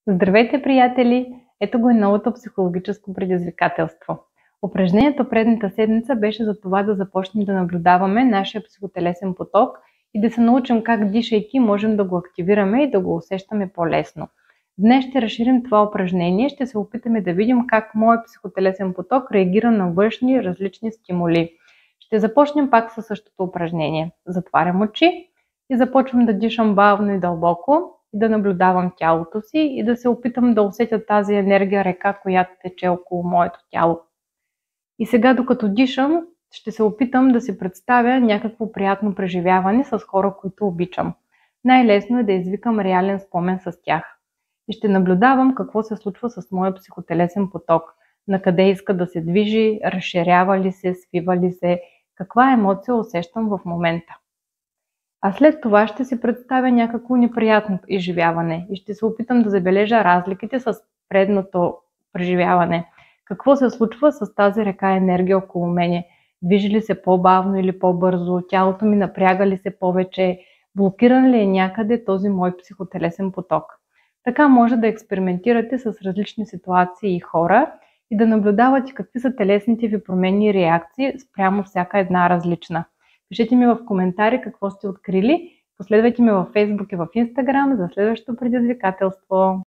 Здравейте, приятели! Ето го и новото психологическо предизвикателство. Упражнението предната седмица беше за това да започнем да наблюдаваме нашия психотелесен поток и да се научим как дишайки можем да го активираме и да го усещаме по-лесно. Днес ще разширим това упражнение, ще се опитаме да видим как моят психотелесен поток реагира на външни различни стимули. Ще започнем пак със същото упражнение. Затварям очи и започвам да дишам бавно и дълбоко, и да наблюдавам тялото си и да се опитам да усетя тази енергия река, която тече около моето тяло. И сега, докато дишам, ще се опитам да си представя някакво приятно преживяване с хора, които обичам. Най-лесно е да извикам реален спомен с тях. И ще наблюдавам какво се случва с моя психотелесен поток. На къде иска да се движи, разширява ли се, свива ли се, каква емоция усещам в момента. А след това ще си представя някакво неприятно изживяване и ще се опитам да забележа разликите с предното преживяване. Какво се случва с тази река енергия около мене? Движи ли се по-бавно или по-бързо? Тялото ми напряга ли се повече? Блокиран ли е някъде този мой психотелесен поток? Така може да експериментирате с различни ситуации и хора и да наблюдавате какви са телесните ви промени и реакции спрямо всяка една различна. Пишете ми в коментари какво сте открили. Последвайте ме във Facebook и в Instagram за следващото предизвикателство.